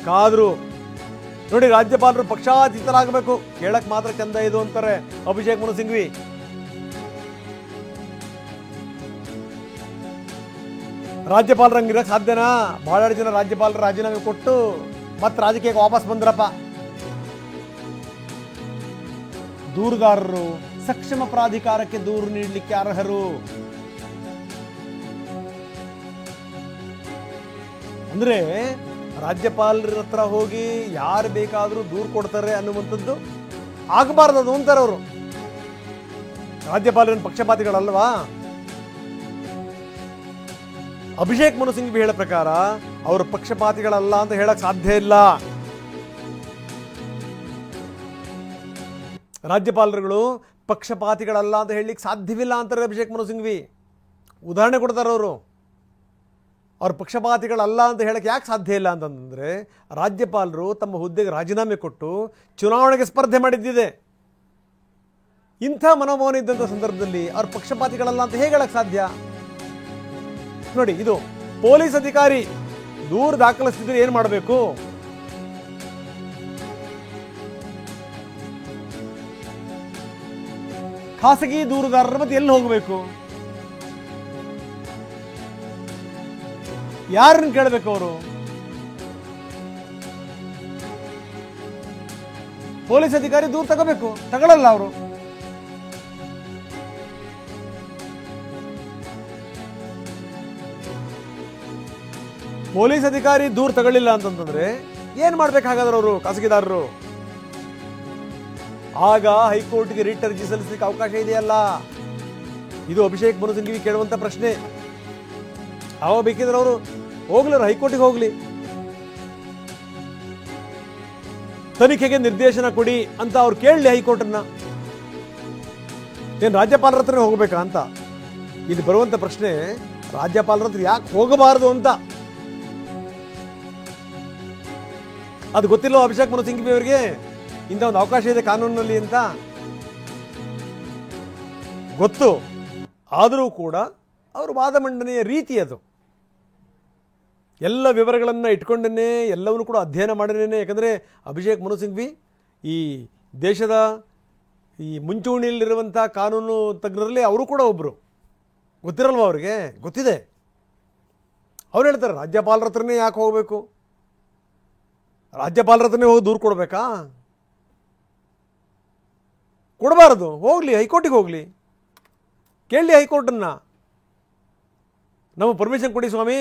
ಕಾದ್ರು. ನೋಡಿ, ರಾಜ್ಯಪಾಲರು ಪಕ್ಷಾತೀತರಾಗಬೇಕು, ಕೇಳಕ್ ಮಾತ್ರ ಚಂದ ಇದು ಅಂತಾರೆ ಅಭಿಷೇಕ್ ಮನು ಸಿಂಘ್ವಿ. ರಾಜ್ಯಪಾಲರಂಗಿರಕ್ಕೆ ಸಾಧ್ಯನಾ? ಬಹಳಷ್ಟು ಜನ ರಾಜ್ಯಪಾಲರು ರಾಜೀನಾಮೆ ಕೊಟ್ಟು ಮತ್ತೆ ರಾಜಕೀಯಕ್ಕೆ ವಾಪಸ್ ಬಂದ್ರಪ್ಪ. ದೂರುದಾರರು ಸಕ್ಷಮ ಪ್ರಾಧಿಕಾರಕ್ಕೆ ದೂರು ನೀಡಲಿಕ್ಕೆ ಅರ್ಹರು. ಅಂದ್ರೆ ರಾಜ್ಯಪಾಲರ ಹತ್ರ ಹೋಗಿ ಯಾರು ಬೇಕಾದರೂ ದೂರು ಕೊಡ್ತಾರೆ ಅನ್ನುವಂಥದ್ದು ಆಗಬಾರ್ದು ಅಂತಾರೆ ಅವರು. ರಾಜ್ಯಪಾಲರನ್ನು ಪಕ್ಷಪಾತಿಗಳಲ್ವಾ? ಅಭಿಷೇಕ್ ಮನು ಸಿಂಘ್ವಿ ಹೇಳೋ ಪ್ರಕಾರ ಅವರು ಪಕ್ಷಪಾತಿಗಳಲ್ಲ ಅಂತ ಹೇಳಕ್ ಸಾಧ್ಯ ಇಲ್ಲ. ರಾಜ್ಯಪಾಲರುಗಳು ಪಕ್ಷಪಾತಿಗಳಲ್ಲ ಅಂತ ಹೇಳಲಿಕ್ಕೆ ಸಾಧ್ಯವಿಲ್ಲ ಅಂತಾರೆ ಅಭಿಷೇಕ್ ಮನು ಸಿಂಘ್ವಿ. ಉದಾಹರಣೆ ಕೊಡ್ತಾರೆ ಅವರು. ಅವ್ರ ಪಕ್ಷಪಾತಿಗಳಲ್ಲ ಅಂತ ಹೇಳಕ್ಕೆ ಯಾಕೆ ಸಾಧ್ಯ ಇಲ್ಲ ಅಂತಂದ್ರೆ, ರಾಜ್ಯಪಾಲರು ತಮ್ಮ ಹುದ್ದೆಗೆ ರಾಜೀನಾಮೆ ಕೊಟ್ಟು ಚುನಾವಣೆಗೆ ಸ್ಪರ್ಧೆ ಮಾಡಿದ್ದಿದೆ. ಇಂಥ ಮನೋಭಾವನೆ ಇದ್ದಂಥ ಸಂದರ್ಭದಲ್ಲಿ ಅವ್ರ ಪಕ್ಷಪಾತಿಗಳಲ್ಲ ಅಂತ ಹೇಗೆ ಹೇಳಕ್ ಸಾಧ್ಯ? ನೋಡಿ, ಇದು ಪೊಲೀಸ್ ಅಧಿಕಾರಿ ದೂರು ದಾಖಲಿಸಿದ್ರೆ ಏನ್ ಮಾಡಬೇಕು? ಖಾಸಗಿ ದೂರುದಾರರ ಮತ್ತೆ ಎಲ್ಲಿ ಹೋಗಬೇಕು? ಯಾರನ್ನು ಕೇಳಬೇಕು ಅವರು? ಪೊಲೀಸ್ ಅಧಿಕಾರಿ ದೂರು ತಗೋಬೇಕು, ತಗೊಳ್ಳಲ್ಲ ಅವರು. ಪೊಲೀಸ್ ಅಧಿಕಾರಿ ದೂರು ತಗೊಳ್ಳಿಲ್ಲ ಅಂತಂದ್ರೆ ಏನ್ ಮಾಡ್ಬೇಕಾಗಾದ್ರೆ ಅವರು ಖಾಸಗಿದಾರರು? ಆಗ ಹೈಕೋರ್ಟ್ಗೆ ರಿಟ್ ಅರ್ಜಿ ಸಲ್ಲಿಸಲಿಕ್ಕೆ ಅವಕಾಶ ಇದೆಯಲ್ಲ. ಇದು ಅಭಿಷೇಕ್ ಮನು ಸಿಂಘ್ವಿ ಕೇಳುವಂತ ಪ್ರಶ್ನೆ. ಅವ ಬೇಕಿದ್ರೆ ಅವರು ಹೋಗ್ಲರು, ಹೈಕೋರ್ಟಿಗೆ ಹೋಗ್ಲಿ, ತನಿಖೆಗೆ ನಿರ್ದೇಶನ ಕೊಡಿ ಅಂತ ಅವ್ರು ಕೇಳಲಿ ಹೈಕೋರ್ಟ್ನ. ಏನ್ ರಾಜ್ಯಪಾಲರ ಹತ್ರ ಹೋಗ್ಬೇಕಾ ಅಂತ? ಇಲ್ಲಿ ಬರುವಂತ ಪ್ರಶ್ನೆ, ರಾಜ್ಯಪಾಲರ ಹತ್ರ ಯಾಕೆ ಹೋಗಬಾರದು ಅಂತ. ಅದು ಗೊತ್ತಿಲ್ಲ ಅಭಿಷೇಕ್ ಮನು ಸಿಂಘ್ವಿ ಅವರಿಗೆ ಇಂಥ ಒಂದು ಅವಕಾಶ ಇದೆ ಕಾನೂನಿನಲ್ಲಿ ಅಂತ ಗೊತ್ತು. ಆದರೂ ಕೂಡ ಅವರು ವಾದ ಮಂಡನೆಯ ರೀತಿ ಅದು. ಎಲ್ಲ ವಿವರಗಳನ್ನು ಇಟ್ಕೊಂಡೇ ಎಲ್ಲವನ್ನೂ ಕೂಡ ಅಧ್ಯಯನ ಮಾಡಿನೇ. ಯಾಕಂದರೆ ಅಭಿಷೇಕ್ ಮನು ಸಿಂಘ್ವಿ ಈ ದೇಶದ ಈ ಮುಂಚೂಣಿಯಲ್ಲಿರುವಂಥ ಕಾನೂನು ತಜ್ಞರಲ್ಲಿ ಅವರು ಕೂಡ ಒಬ್ಬರು. ಗೊತ್ತಿರಲ್ವ ಅವ್ರಿಗೆ? ಗೊತ್ತಿದೆ. ಅವ್ರು ಹೇಳ್ತಾರೆ, ರಾಜ್ಯಪಾಲರ ಹತ್ರನೇ ಯಾಕೆ ಹೋಗಬೇಕು? ರಾಜ್ಯಪಾಲರ ಹತ್ರನೇ ಹೋಗಿ ದೂರು ಕೊಡಬೇಕಾ? ಕೊಡಬಾರದು. ಹೋಗಲಿ, ಹೈಕೋರ್ಟಿಗೆ ಹೋಗಲಿ, ಕೇಳಲಿ ಹೈಕೋರ್ಟನ್ನು. ನಮ್ಮ ಪರ್ಮಿಷನ್ ಕೊಡಿ ಸ್ವಾಮಿ,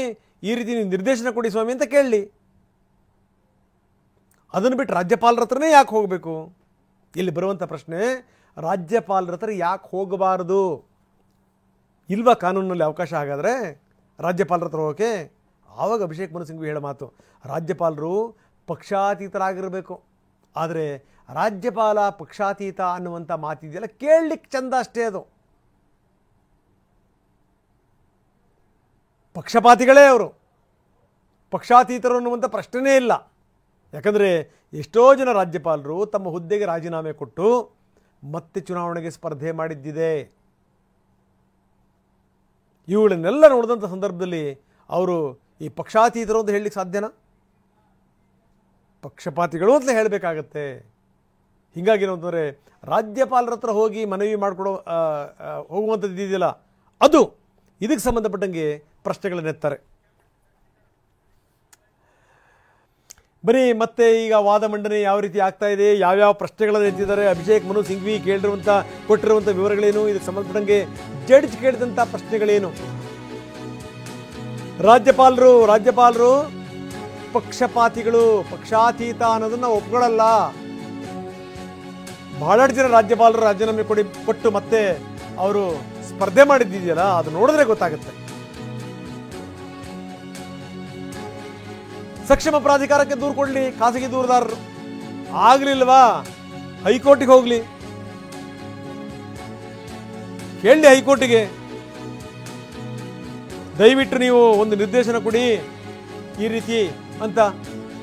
ಈ ರೀತಿ ನಿರ್ದೇಶನ ಕೊಡಿ ಸ್ವಾಮಿ ಅಂತ ಕೇಳಲಿ. ಅದನ್ನು ಬಿಟ್ಟು ರಾಜ್ಯಪಾಲರ ಹತ್ರನೇ ಯಾಕೆ ಹೋಗಬೇಕು? ಇಲ್ಲಿ ಬರುವಂಥ ಪ್ರಶ್ನೆ, ರಾಜ್ಯಪಾಲರ ಹತ್ರ ಯಾಕೆ ಹೋಗಬಾರದು? ಇಲ್ವಾ ಕಾನೂನಲ್ಲಿ ಅವಕಾಶ? ಹಾಗಾದರೆ ರಾಜ್ಯಪಾಲರ ಹತ್ರ ಹೋಗೋಕ್ಕೆ? ಆವಾಗ ಅಭಿಷೇಕ್ ಮನು ಸಿಂಘ್ವಿ ಹೇಳೋ ಮಾತು, ರಾಜ್ಯಪಾಲರು ಪಕ್ಷಾತೀತರಾಗಿರಬೇಕು. ಆದರೆ ರಾಜ್ಯಪಾಲ ಪಕ್ಷಾತೀತ ಅನ್ನುವಂಥ ಮಾತಿದೆಯಲ್ಲ, ಕೇಳಲಿಕ್ಕೆ ಚಂದ ಅಷ್ಟೇ. ಅದು ಪಕ್ಷಪಾತಿಗಳೇ ಅವರು, ಪಕ್ಷಾತೀತರು ಅನ್ನುವಂಥ ಪ್ರಶ್ನೆಯೇ ಇಲ್ಲ. ಯಾಕಂದರೆ ಎಷ್ಟೋ ಜನ ರಾಜ್ಯಪಾಲರು ತಮ್ಮ ಹುದ್ದೆಗೆ ರಾಜೀನಾಮೆ ಕೊಟ್ಟು ಮತ್ತೆ ಚುನಾವಣೆಗೆ ಸ್ಪರ್ಧೆ ಮಾಡಿದ್ದಿದೆ. ಇವುಗಳನ್ನೆಲ್ಲ ನೋಡಿದಂಥ ಸಂದರ್ಭದಲ್ಲಿ ಅವರು ಈ ಪಕ್ಷಾತೀತರು ಅಂತ ಹೇಳಲಿಕ್ಕೆ ಸಾಧ್ಯನಾ? ಪಕ್ಷಪಾತಿಗಳು ಅಂತ ಹೇಳಬೇಕಾಗತ್ತೆ. ಹೀಗಾಗಿರೋ ಅಂತಂದರೆ ರಾಜ್ಯಪಾಲರ ಹತ್ರ ಹೋಗಿ ಮನವಿ ಮಾಡಿಕೊಡೋ ಹೋಗುವಂಥದ್ದು ಇದೆಯಲ್ಲ, ಅದು ಇದಕ್ಕೆ ಸಂಬಂಧಪಟ್ಟಂಗೆ ಪ್ರಶ್ನೆಗಳನ್ನೆತ್ತಾರೆ. ಬರೀ ಮತ್ತೆ ಈಗ ವಾದ ಮಂಡನೆ ಯಾವ ರೀತಿ ಆಗ್ತಾ ಇದೆ, ಯಾವ್ಯಾವ ಪ್ರಶ್ನೆಗಳನ್ನು ಎತ್ತಿದ್ದಾರೆ, ಅಭಿಷೇಕ್ ಮನು ಸಿಂಘ್ವಿ ಕೊಟ್ಟಿರುವಂಥ ವಿವರಗಳೇನು, ಇದಕ್ಕೆ ಸಂಬಂಧಪಟ್ಟಂಗೆ ಜಡ್ಜ್ ಕೇಳಿದಂಥ ಪ್ರಶ್ನೆಗಳೇನು? ರಾಜ್ಯಪಾಲರು ಪಕ್ಷಪಾತಿಗಳು, ಪಕ್ಷಾತೀತ ಅನ್ನೋದನ್ನ ಒಪ್ಕೊಳ್ಳಲ್ಲ. ಬಹಳಷ್ಟು ಜನ ರಾಜ್ಯಪಾಲರು ರಾಜೀನಾಮೆ ಕೊಟ್ಟು ಮತ್ತೆ ಅವರು ಸ್ಪರ್ಧೆ ಮಾಡಿದ್ದಿದೆಯಲ್ಲ, ಅದು ನೋಡಿದ್ರೆ ಗೊತ್ತಾಗುತ್ತೆ. ಸಕ್ಷಮ ಪ್ರಾಧಿಕಾರಕ್ಕೆ ದೂರು ಕೊಡ್ಲಿ ಖಾಸಗಿ ದೂರುದಾರರು, ಆಗ್ಲಿಲ್ವಾ ಹೈಕೋರ್ಟಿಗೆ ಹೋಗ್ಲಿ, ಕೇಳಲಿ ಹೈಕೋರ್ಟಿಗೆ, ದಯವಿಟ್ಟು ನೀವು ಒಂದು ನಿರ್ದೇಶನ ಕೊಡಿ ಈ ರೀತಿ ಅಂತ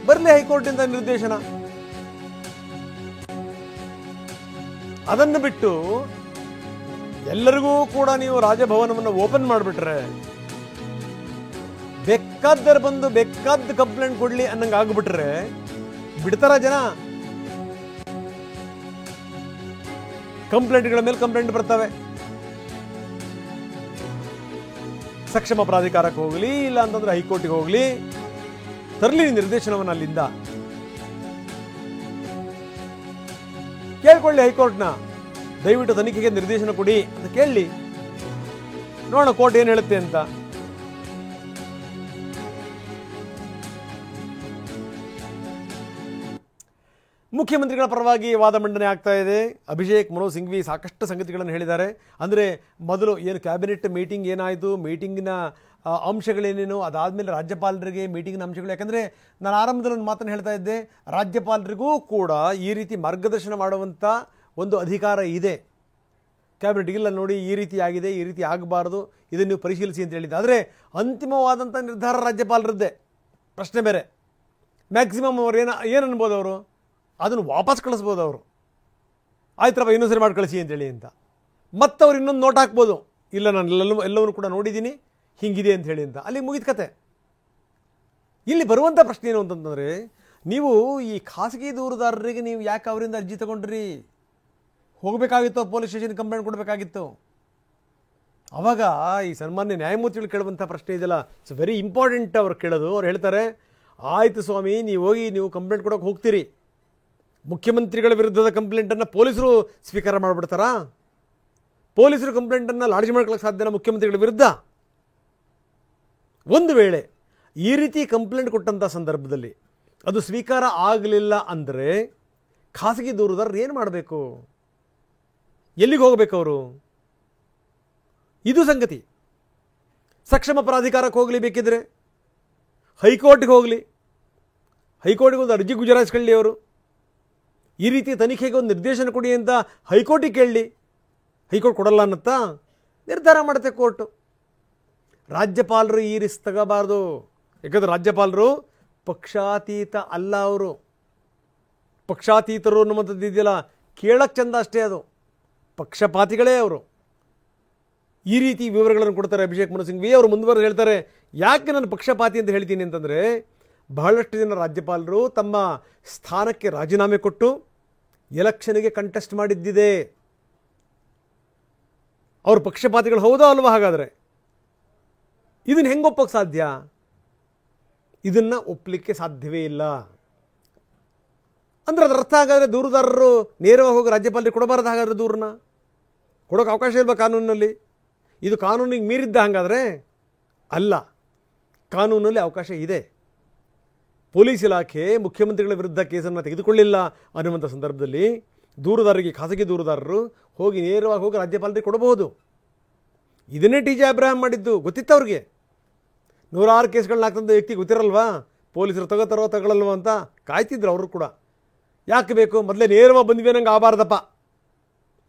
ಬರಲಿ ಹೈಕೋರ್ಟಿಂದ ನಿರ್ದೇಶನ. ಅದನ್ನು ಬಿಟ್ಟು ಎಲ್ಲರಿಗೂ ಕೂಡ ನೀವು ರಾಜಭವನವನ್ನು ಓಪನ್ ಮಾಡಿಬಿಟ್ರೆ ಬೇಕಾದರೆ ಬಂದು ಬೇಕಾದ ಕಂಪ್ಲೇಂಟ್ ಕೊಡ್ಲಿ ಅನ್ನಂಗೆ ಆಗ್ಬಿಟ್ರೆ ಬಿಡ್ತಾರ ಜನ? ಕಂಪ್ಲೇಂಟ್ಗಳ ಮೇಲೆ ಕಂಪ್ಲೇಂಟ್ ಬರ್ತವೆ. ಸಕ್ಷಮ ಪ್ರಾಧಿಕಾರಕ್ಕೆ ಹೋಗಲಿ, ಇಲ್ಲ ಅಂತಂದ್ರೆ ಹೈಕೋರ್ಟ್ಗೆ ಹೋಗಲಿ, ತರಲಿ ನಿರ್ದೇಶನವನ್ನು ಅಲ್ಲಿಂದ. ಕೇಳ್ಕೊಳ್ಳಿ ಹೈಕೋರ್ಟ್ನ, ದಯವಿಟ್ಟು ತನಿಖೆಗೆ ನಿರ್ದೇಶನ ಕೊಡಿ ಅಂತ ಕೇಳಲಿ, ನೋಡೋಣ ಕೋರ್ಟ್ ಏನು ಹೇಳುತ್ತೆ ಅಂತ. ಮುಖ್ಯಮಂತ್ರಿಗಳ ಪರವಾಗಿ ವಾದ ಮಂಡನೆ ಆಗ್ತಾ ಇದೆ. ಅಭಿಷೇಕ್ ಮನು ಸಿಂಘ್ವಿ ಸಾಕಷ್ಟು ಸಂಗತಿಗಳನ್ನು ಹೇಳಿದ್ದಾರೆ. ಅಂದರೆ ಮೊದಲು ಏನು ಕ್ಯಾಬಿನೆಟ್ ಮೀಟಿಂಗ್ ಏನಾಯಿತು, ಮೀಟಿಂಗಿನ ಅಂಶಗಳೇನೇನು, ಅದಾದಮೇಲೆ ರಾಜ್ಯಪಾಲರಿಗೆ ಮೀಟಿಂಗಿನ ಅಂಶಗಳು. ಯಾಕಂದರೆ ನಾನು ಆರಂಭದಲ್ಲಿ ಒಂದು ಮಾತನ್ನು ಹೇಳ್ತಾ ಇದ್ದೆ, ರಾಜ್ಯಪಾಲರಿಗೂ ಕೂಡ ಈ ರೀತಿ ಮಾರ್ಗದರ್ಶನ ಮಾಡುವಂಥ ಒಂದು ಅಧಿಕಾರ ಇದೆ. ಕ್ಯಾಬಿನೆಟ್ಗಿಲ್ಲ ನೋಡಿ, ಈ ರೀತಿ ಆಗಿದೆ, ಈ ರೀತಿ ಆಗಬಾರ್ದು, ಇದನ್ನು ನೀವು ಪರಿಶೀಲಿಸಿ ಅಂತ ಹೇಳಿದ್ದೆ. ಆದರೆ ಅಂತಿಮವಾದಂಥ ನಿರ್ಧಾರ ರಾಜ್ಯಪಾಲರದ್ದೇ, ಪ್ರಶ್ನೆ ಬೇರೆ. ಮ್ಯಾಕ್ಸಿಮಮ್ ಅವ್ರು ಏನು ಅನ್ಬೋದು, ಅವರು ಅದನ್ನು ವಾಪಸ್ ಕಳಿಸ್ಬೋದು. ಅವರು ಆಯ್ತರಪ್ಪ ಇನ್ನೊಂದ್ಸರಿ ಮಾಡಿ ಕಳಿಸಿ ಅಂತೇಳಿ ಅಂತ. ಮತ್ತೆ ಅವ್ರು ಇನ್ನೊಂದು ನೋಟ್ ಹಾಕ್ಬೋದು, ಇಲ್ಲ ನಾನು ಎಲ್ಲವನ್ನೂ ಕೂಡ ನೋಡಿದ್ದೀನಿ, ಹಿಂಗಿದೆ ಅಂತ ಹೇಳಿ ಅಂತ. ಅಲ್ಲಿಗೆ ಮುಗಿದ ಕತೆ. ಇಲ್ಲಿ ಬರುವಂಥ ಪ್ರಶ್ನೆ ಏನು ಅಂತಂತಂದರೆ, ನೀವು ಈ ಖಾಸಗಿ ದೂರುದಾರರಿಗೆ ನೀವು ಯಾಕೆ ಅವರಿಂದ ಅರ್ಜಿ ತಗೊಂಡ್ರಿ? ಹೋಗಬೇಕಾಗಿತ್ತು, ಪೊಲೀಸ್ ಸ್ಟೇಷನ್ ಕಂಪ್ಲೇಂಟ್ ಕೊಡಬೇಕಾಗಿತ್ತು. ಆವಾಗ ಈ ಸನ್ಮಾನ್ಯ ನ್ಯಾಯಮೂರ್ತಿಗಳು ಕೇಳುವಂಥ ಪ್ರಶ್ನೆ ಇದೆಯಲ್ಲ, ಇಟ್ಸ್ ವೆರಿ ಇಂಪಾರ್ಟೆಂಟ್. ಅವ್ರು ಕೇಳೋದು, ಅವ್ರು ಹೇಳ್ತಾರೆ, ಆಯಿತು ಸ್ವಾಮಿ, ನೀವು ಹೋಗಿ ನೀವು ಕಂಪ್ಲೇಂಟ್ ಕೊಡೋಕೆ ಹೋಗ್ತೀರಿ, ಮುಖ್ಯಮಂತ್ರಿಗಳ ವಿರುದ್ಧದ ಕಂಪ್ಲೇಂಟನ್ನು ಪೊಲೀಸರು ಸ್ವೀಕಾರ ಮಾಡಿಬಿಡ್ತಾರಾ? ಪೊಲೀಸರು ಕಂಪ್ಲೇಂಟನ್ನು ಲಾಡ್ಜ್ ಮಾಡ್ಕೊಳ್ಳೋಕೆ ಸಾಧ್ಯನಾ ಮುಖ್ಯಮಂತ್ರಿಗಳ ವಿರುದ್ಧ? ಒಂದು ವೇಳೆ ಈ ರೀತಿ ಕಂಪ್ಲೇಂಟ್ ಕೊಟ್ಟಂಥ ಸಂದರ್ಭದಲ್ಲಿ ಅದು ಸ್ವೀಕಾರ ಆಗಲಿಲ್ಲ ಅಂದರೆ ಖಾಸಗಿ ದೂರುದಾರರು ಏನು ಮಾಡಬೇಕು? ಎಲ್ಲಿಗೆ ಹೋಗಬೇಕು ಅವರು? ಇದು ಸಂಗತಿ. ಸಕ್ಷಮ ಪ್ರಾಧಿಕಾರಕ್ಕೆ ಹೋಗಲಿ, ಬೇಕಿದ್ರೆ ಹೈಕೋರ್ಟ್ಗೆ ಹೋಗಲಿ, ಹೈಕೋರ್ಟ್ಗೆ ಒಂದು ಅರ್ಜಿ ಗುಜರಾಯಿಸ್ಕೊಳ್ಳಿ. ಅವರು ಈ ರೀತಿ ತನಿಖೆಗೆ ಒಂದು ನಿರ್ದೇಶನ ಕೊಡಿ ಅಂತ ಹೈಕೋರ್ಟಿಗೆ ಕೇಳಲಿ. ಹೈಕೋರ್ಟ್ ಕೊಡಲ್ಲ ಅನ್ನತ್ತಾ? ನಿರ್ಧಾರ ಮಾಡುತ್ತೆ ಕೋರ್ಟು. ರಾಜ್ಯಪಾಲರು ಈ ರಿಸ್ಕ್ ತಗೋಬಾರ್ದು. ಯಾಕಂದರೆ ರಾಜ್ಯಪಾಲರು ಪಕ್ಷಾತೀತ ಅಲ್ಲ. ಅವರು ಪಕ್ಷಾತೀತರು ಅನ್ನುವಂಥದ್ದು ಇದೆಯಲ್ಲ, ಕೇಳಕ್ಕೆ ಚಂದ ಅಷ್ಟೇ, ಅದು ಪಕ್ಷಪಾತಿಗಳೇ ಅವರು. ಈ ರೀತಿ ವಿವರಗಳನ್ನು ಕೊಡ್ತಾರೆ ಅಭಿಷೇಕ್ ಮನು ಸಿಂಘ್ವಿ. ಅವರು ಮುಂದುವರೆದು ಹೇಳ್ತಾರೆ, ಯಾಕೆ ನಾನು ಪಕ್ಷಪಾತಿ ಅಂತ ಹೇಳ್ತೀನಿ ಅಂತಂದರೆ, ಬಹಳಷ್ಟು ಜನ ರಾಜ್ಯಪಾಲರು ತಮ್ಮ ಸ್ಥಾನಕ್ಕೆ ರಾಜೀನಾಮೆ ಕೊಟ್ಟು ಎಲೆಕ್ಷನ್ಗೆ ಕಂಟೆಸ್ಟ್ ಮಾಡಿದ್ದಿದೆ. ಅವರು ಪಕ್ಷಪಾತಿಗಳು ಹೌದಾ ಅಲ್ವಾ? ಹಾಗಾದರೆ ಇದನ್ನು ಹೆಂಗೆ ಒಪ್ಪಕ್ಕೆ ಸಾಧ್ಯ? ಇದನ್ನು ಒಪ್ಪಲಿಕ್ಕೆ ಸಾಧ್ಯವೇ ಇಲ್ಲ. ಅಂದರೆ ಅದರ ಅರ್ಥ ಹಾಗಾದರೆ ದೂರುದಾರರು ನೇರವಾಗಿ ಹೋಗಿ ರಾಜ್ಯಪಾಲರಿಗೆ ಕೊಡಬಾರದು. ಹಾಗಾದರೆ ದೂರನ್ನ ಕೊಡೋಕೆ ಅವಕಾಶ ಇಲ್ವಾ ಕಾನೂನಿನಲ್ಲಿ? ಇದು ಕಾನೂನಿಗೆ ಮೀರಿದ್ದ ಹಾಗಾದರೆ ಅಲ್ಲ, ಕಾನೂನಲ್ಲಿ ಅವಕಾಶ ಇದೆ. ಪೊಲೀಸ್ ಇಲಾಖೆ ಮುಖ್ಯಮಂತ್ರಿಗಳ ವಿರುದ್ಧ ಕೇಸನ್ನು ತೆಗೆದುಕೊಳ್ಳಿಲ್ಲ ಅನ್ನುವಂಥ ಸಂದರ್ಭದಲ್ಲಿ ದೂರುದಾರರಿಗೆ, ಖಾಸಗಿ ದೂರುದಾರರು ಹೋಗಿ ನೇರವಾಗಿ ಹೋಗಿ ರಾಜ್ಯಪಾಲರಿಗೆ ಕೊಡಬಹುದು. ಇದನ್ನೇ ಟಿ ಜೆ ಅಬ್ರಹಾಂ ಮಾಡಿದ್ದು. ಗೊತ್ತಿತ್ತು ಅವ್ರಿಗೆ, 106 ಕೇಸ್ಗಳನ್ನ ಹಾಕ್ತಂಥ ವ್ಯಕ್ತಿ ಗೊತ್ತಿರಲ್ವಾ, ಪೊಲೀಸರು ತಗೋತಾರೋ ತಗೊಳ್ಳಲ್ವ ಅಂತ ಕಾಯ್ತಿದ್ರು ಅವರು ಕೂಡ. ಯಾಕೆ ಬೇಕು? ಮೊದಲೇ ನೇರವಾಗಿ ಬಂದ್ವಿ ನಂಗೆ ಆಗಬಾರ್ದಪ್ಪ,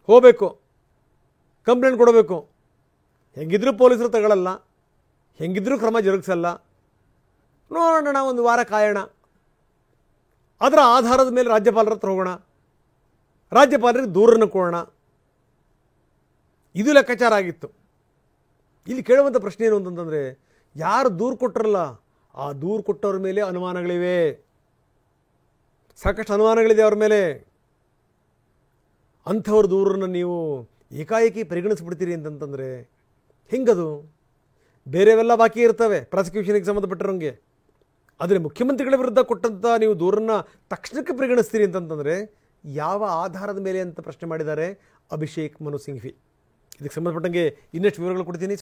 ಹೋಗಬೇಕು, ಕಂಪ್ಲೇಂಟ್ ಕೊಡಬೇಕು. ಹೆಂಗಿದ್ರೂ ಪೊಲೀಸರು ತಗೊಳ್ಳಲ್ಲ, ಹೆಂಗಿದ್ರೂ ಕ್ರಮ ಜರುಗಿಸಲ್ಲ, ನೋಡೋಣ ಒಂದು ವಾರ ಕಾಯೋಣ, ಅದರ ಆಧಾರದ ಮೇಲೆ ರಾಜ್ಯಪಾಲರ ಹತ್ರ ಹೋಗೋಣ, ರಾಜ್ಯಪಾಲರಿಗೆ ದೂರನ್ನು ಕೊಡೋಣ. ಇದು ಲೆಕ್ಕಾಚಾರ ಆಗಿತ್ತು. ಇಲ್ಲಿ ಕೇಳುವಂಥ ಪ್ರಶ್ನೆ ಏನು ಅಂತಂದರೆ, ಯಾರು ದೂರು ಕೊಟ್ಟರಲ್ಲ ಆ ದೂರು ಕೊಟ್ಟವ್ರ ಮೇಲೆ ಅನುಮಾನಗಳಿವೆ, ಸಾಕಷ್ಟು ಅನುಮಾನಗಳಿದೆ ಅವ್ರ ಮೇಲೆ. ಅಂಥವ್ರ ದೂರನ್ನು ನೀವು ಏಕಾಏಕಿ ಪರಿಗಣಿಸ್ಬಿಡ್ತೀರಿ ಅಂತಂತಂದರೆ ಹೆಂಗದು? ಬೇರೆವೆಲ್ಲ ಬಾಕಿ ಇರ್ತವೆ ಪ್ರಾಸಿಕ್ಯೂಷನ್ಗೆ ಸಂಬಂಧಪಟ್ಟಿರೋಂಗೆ. ಆದರೆ ಮುಖ್ಯಮಂತ್ರಿಗಳ ವಿರುದ್ಧ ಕೊಟ್ಟಂಥ ನೀವು ದೂರನ್ನು ತಕ್ಷಣಕ್ಕೆ ಪರಿಗಣಿಸ್ತೀರಿ ಅಂತಂತಂದರೆ ಯಾವ ಆಧಾರದ ಮೇಲೆ ಅಂತ ಪ್ರಶ್ನೆ ಮಾಡಿದ್ದಾರೆ ಅಭಿಷೇಕ್ ಮನು ಸಿಂಘ್ವಿ. ಇದಕ್ಕೆ ಸಂಬಂಧಪಟ್ಟಂಗೆ ಇನ್ನಷ್ಟು ವಿವರಗಳು ಕೊಡ್ತೀನಿ.